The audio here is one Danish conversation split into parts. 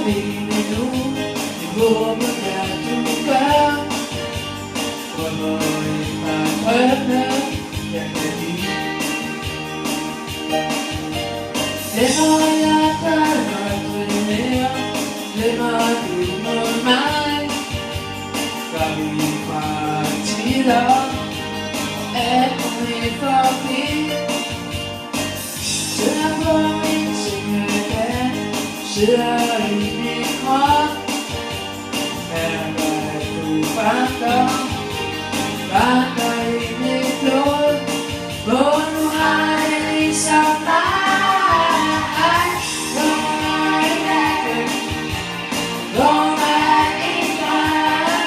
alene nu. Det håber jeg du gør. Drømmer et par drømme jeg kan lide. Glemmer jeg dig aldrig mere. Glemmer du mod mig. Gør vi fra tider aldrig forbi. Sidder på min sengekant, sidder i min krop. Mærker at du vandrer i mit blod. Hvor nu har jeg ligesom dig. Vågner i natten, vågner i drøm.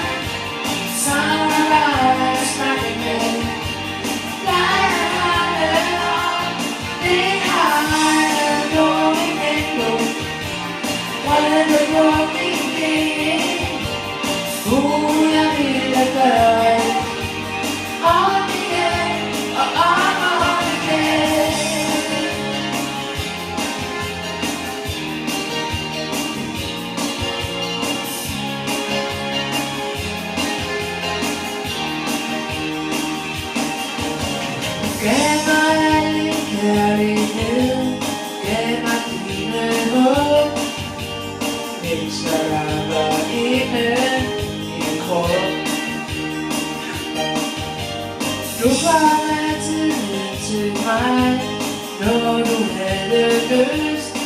Savner dig at snakke med dig om. Det har jeg dog ikke endnu. Drømme på min ben. Jeg ville gøre om igen og om igen. Gav mig al din kærlighed, gav mig dine håb, mens jeg var inde i en krop. Du kom altid ned til mig, når du havde lyst.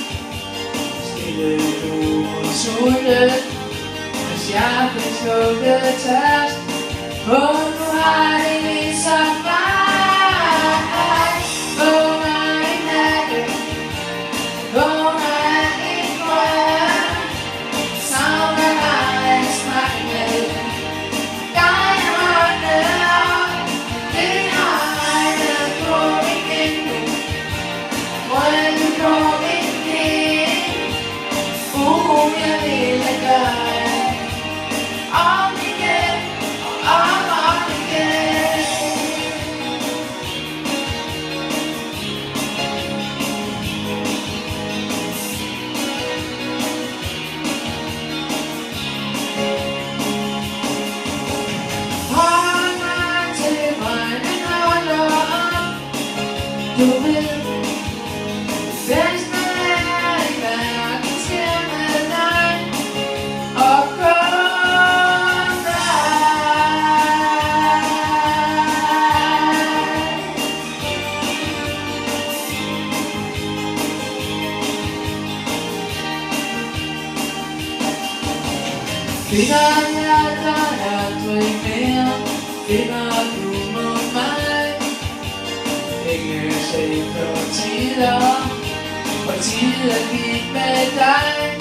Stille du mod solen, hvis jeg fik slukket tørst. Hvor nu har det ligesom mig. Vågner i natten, vågner i drøm. Savner dig at snakke med dig om. Det har jeg dog ikke endnu. Drømme på min ben. Jeg ville gøre om igen og om igen. Hold mig til drømmen holder op. Du ved, bedste er i verden sker med dig og kun dig. Finder jeg dig aldrig mere, finder du mod mig. Ikke se for tider gik med dig.